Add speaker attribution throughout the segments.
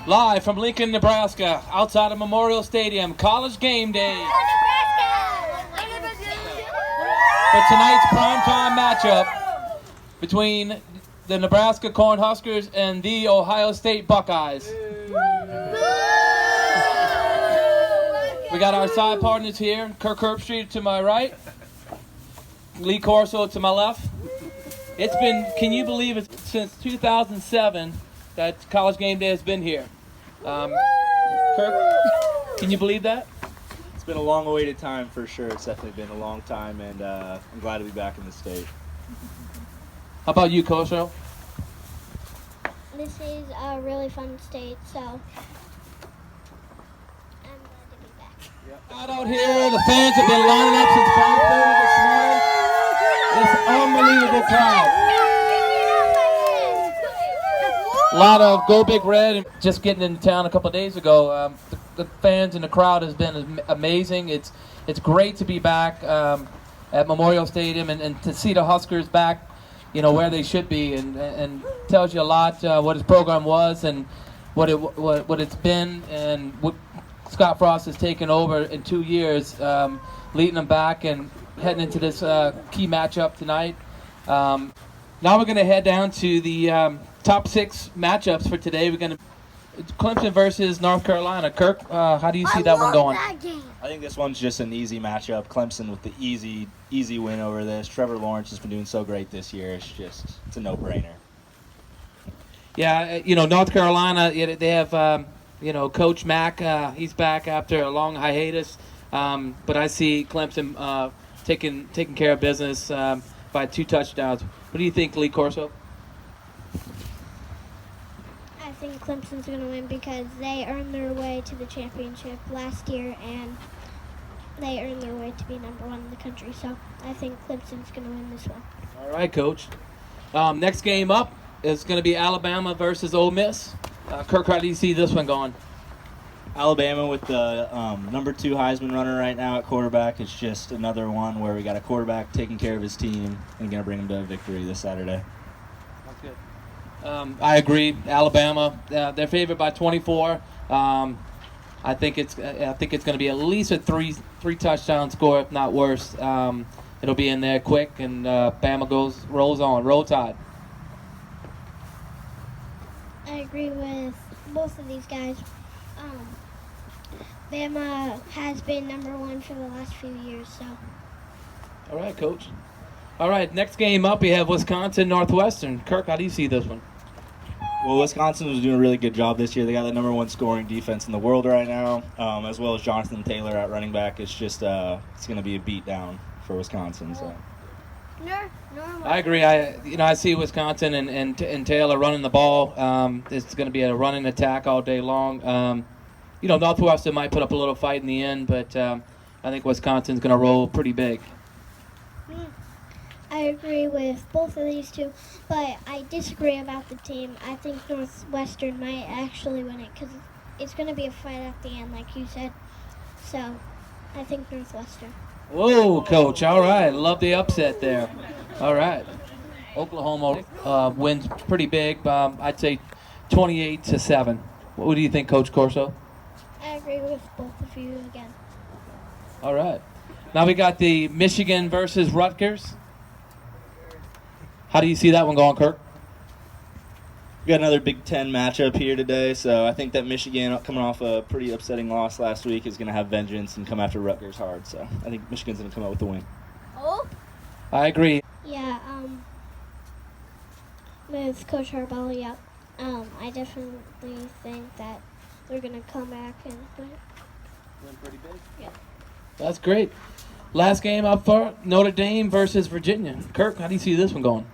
Speaker 1: Live from Lincoln, Nebraska, outside of Memorial Stadium, College Game Day. For tonight's primetime matchup between the Nebraska Cornhuskers and the Ohio State Buckeyes. We got our side partners here, Kirk Herbstreit to my right, Lee Corso to my left. It's been, can you believe it, since 2007 that College Game Day has been here. Kirk, can you believe that?
Speaker 2: It's been a long-awaited time for sure. It's definitely been a long time, and I'm glad to be back in the state.
Speaker 1: How about you, Corso?
Speaker 3: This is a really fun state, so I'm glad to be back.
Speaker 1: Out here, the fans have been lining up since 5:30 this morning. It's unbelievable crowd. A lot of Go Big Red. Just getting into town a couple of days ago. The fans and the crowd has been amazing. It's great to be back at Memorial Stadium and to see the Huskers back, you know, where they should be, and tells you a lot what his program was and what it's been, and what Scott Frost has taken over in 2 years, leading them back and heading into this key matchup tonight. Now we're going to head down to the top 6 matchups for today. We're going to Clemson versus North Carolina. Kirk, how do you see that one going?
Speaker 3: That game.
Speaker 2: I think this one's just an easy matchup. Clemson with the easy win over this. Trevor Lawrence has been doing so great this year. It's a no-brainer.
Speaker 1: Yeah, you know, North Carolina, they have, you know, Coach Mack. He's back after a long hiatus. But I see Clemson taking care of business by 2 touchdowns. What do you think, Lee Corso?
Speaker 3: I think Clemson's going to win because they earned their way to the championship last year, and they earned their way to be #1 in the country. So I think Clemson's going to win this one.
Speaker 1: All right, Coach. Next game up is going to be Alabama versus Ole Miss. Kirk, how do you see this one going?
Speaker 2: Alabama with the #2 Heisman runner right now at quarterback. It's just another one where we got a quarterback taking care of his team and going to bring them to a victory this Saturday.
Speaker 1: That's good. I agree. Alabama, they're favored by 24. I think it's going to be at least a three touchdown score, if not worse. It'll be in there quick, and Bama rolls on. Roll Tide.
Speaker 3: I agree with both of these guys. Bama has been #1 for the last few years, so.
Speaker 1: All right, Coach. All right, next game up, we have Wisconsin Northwestern. Kirk, how do you see this one?
Speaker 2: Well, Wisconsin was doing a really good job this year. They got the #1 scoring defense in the world right now, as well as Jonathan Taylor at running back. It's just it's going to be a beatdown for Wisconsin. So.
Speaker 1: I agree. I see Wisconsin and Taylor running the ball. It's going to be a running attack all day long. You know, Northwestern might put up a little fight in the end, but I think Wisconsin's going to roll pretty big.
Speaker 3: I agree with both of these two, but I disagree about the team. I think Northwestern might actually win it because it's going to be a fight at the end, like you said. So I think Northwestern.
Speaker 1: Whoa, Coach. All right. Love the upset there. All right. Oklahoma wins pretty big. I'd say 28-7. What do you think, Coach Corso?
Speaker 3: I agree with both of you again.
Speaker 1: All right. Now we got the Michigan versus Rutgers. How do you see that one going, Kirk?
Speaker 2: We got another Big Ten matchup here today, so I think that Michigan, coming off a pretty upsetting loss last week, is going to have vengeance and come after Rutgers hard. So I think Michigan's going to come out with the win.
Speaker 3: Oh?
Speaker 1: I agree.
Speaker 3: Yeah, with Coach Harbaugh, yeah. I definitely think that they're going to come back and win.
Speaker 1: Win pretty big?
Speaker 3: Yeah.
Speaker 1: That's great. Last game up for Notre Dame versus Virginia. Kirk, how do you see this one going?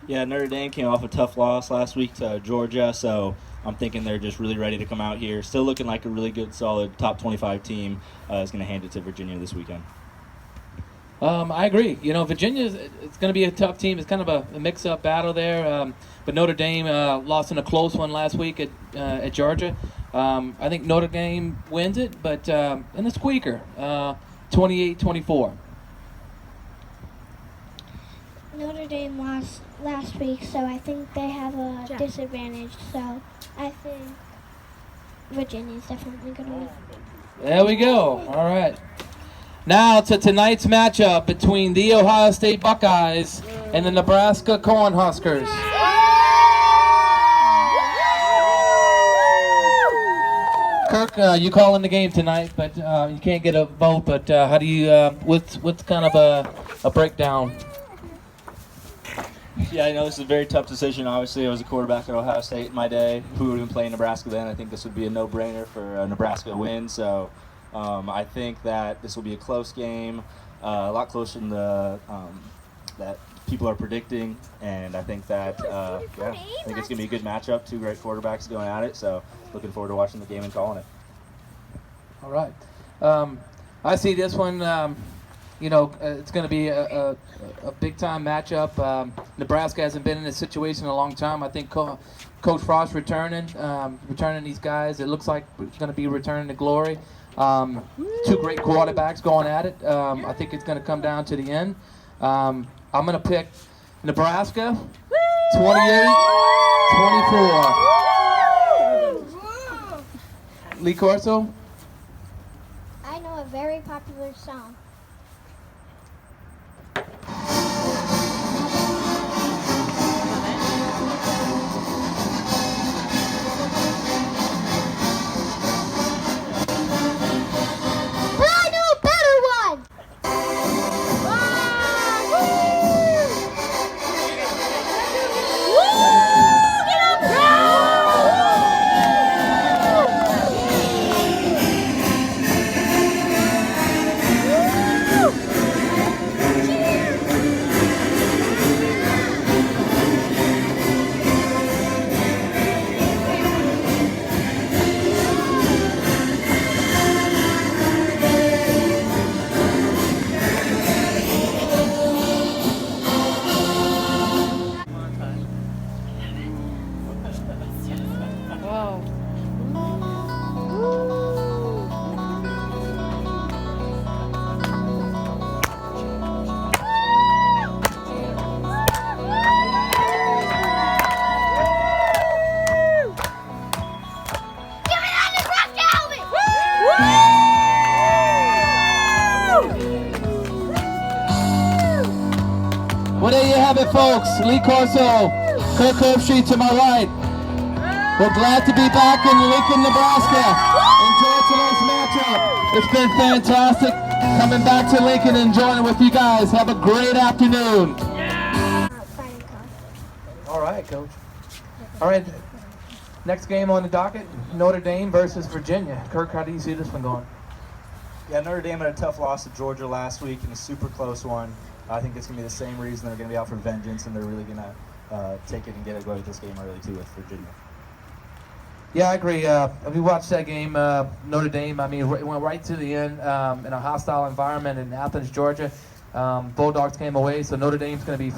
Speaker 2: Yeah, Notre Dame came off a tough loss last week to Georgia, so I'm thinking they're just really ready to come out here. Still looking like a really good, solid top 25 team is going to hand it to Virginia this weekend.
Speaker 1: I agree. You know, Virginia, it's going to be a tough team. It's kind of a mix-up battle there. But Notre Dame lost in a close one last week at Georgia. I think Notre Dame wins it, but in a squeaker, 28-24.
Speaker 3: Notre Dame lost last week, so I think they have a disadvantage. So I think Virginia's definitely going to win.
Speaker 1: There we go. All right. Now to tonight's matchup between the Ohio State Buckeyes and the Nebraska Cornhuskers. Kirk, you calling the game tonight, but you can't get a vote. But how do you? What's kind of a breakdown?
Speaker 2: Yeah, I know this is a very tough decision. Obviously, I was a quarterback at Ohio State in my day. Who would have been playing Nebraska then? I think this would be a no-brainer for a Nebraska win. So I think that this will be a close game, a lot closer than that people are predicting. And I think that, I think it's going to be a good matchup. Two great quarterbacks going at it. So looking forward to watching the game and calling it.
Speaker 1: All right. I see this one. It's going to be a big-time matchup. Nebraska hasn't been in this situation in a long time. I think Coach Frost returning these guys. It looks like it's going to be returning to glory. Two great quarterbacks going at it. I think it's going to come down to the end. I'm going to pick Nebraska 28-24. Lee Corso?
Speaker 3: I know a very popular song.
Speaker 1: Well, there you have it, folks. Lee Corso, Kirk Herbstreit to my right. We're glad to be back in Lincoln, Nebraska. Enjoy tonight's matchup. It's been fantastic coming back to Lincoln and enjoying it with you guys. Have a great afternoon. All right, Coach. All right, next game on the docket, Notre Dame versus Virginia. Kirk, how do you see this one going?
Speaker 2: Yeah, Notre Dame had a tough loss to Georgia last week in a super close one. I think it's going to be the same reason they're going to be out for vengeance, and they're really going to take it and get away with this game early, too, with Virginia.
Speaker 1: Yeah, I agree. We watched that game, Notre Dame. I mean, it went right to the end in a hostile environment in Athens, Georgia. Bulldogs came away, so Notre Dame's going to be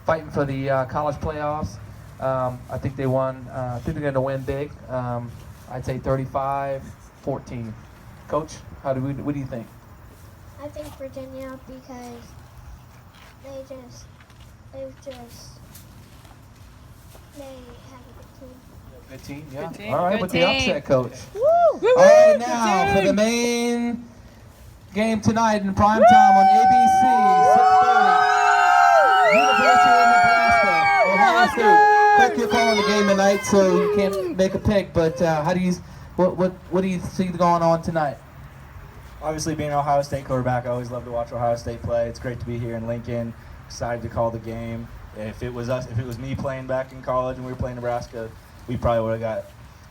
Speaker 1: fighting for the college playoffs. I think they won. I think they're going to win big. I'd say 35-14. Coach, what do you think?
Speaker 3: I think Virginia because they have a good team.
Speaker 1: Good team, yeah.
Speaker 4: Good team,
Speaker 1: All right,
Speaker 4: good
Speaker 1: with
Speaker 4: team.
Speaker 1: the upset, Coach.
Speaker 3: Woo!
Speaker 1: All right, now for the main game tonight in prime time on ABC, 6:30. University of Nebraska, Ohio State. Kirk, you're calling the game tonight, so you can't make a pick. But what do you see going on tonight?
Speaker 2: Obviously, being an Ohio State quarterback, I always love to watch Ohio State play. It's great to be here in Lincoln. Excited to call the game. If it was me playing back in college and we were playing Nebraska, we probably would have got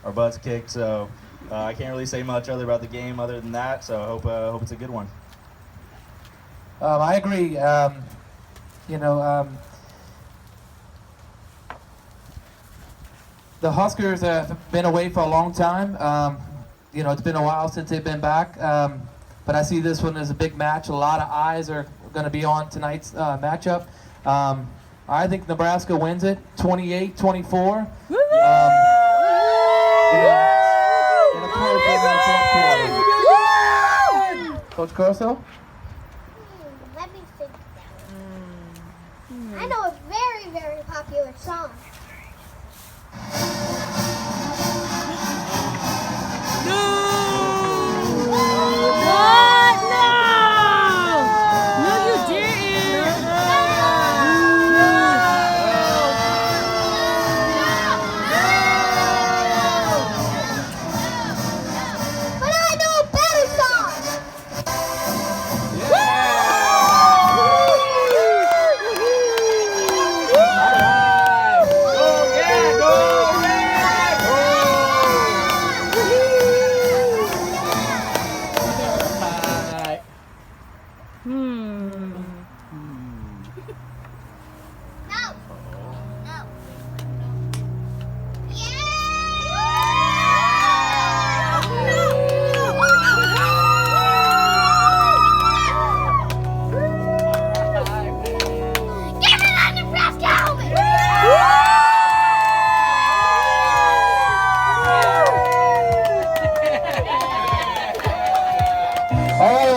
Speaker 2: our butts kicked. So I can't really say much other about the game other than that. So I hope it's a good one.
Speaker 1: I agree. The Huskers have been away for a long time. It's been a while since they've been back. But I see this one as a big match. A lot of eyes are going to be on tonight's matchup. I think Nebraska wins it 28-24. In a close game in the fourth quarter. Coach Corso?
Speaker 3: Let me think about it. I know a very, very popular song.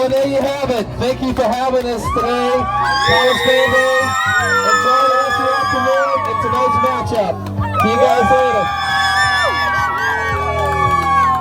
Speaker 1: So there you have it. Thank you for having us today. College Game Day. Enjoy the rest of your afternoon and tonight's matchup. See you guys later.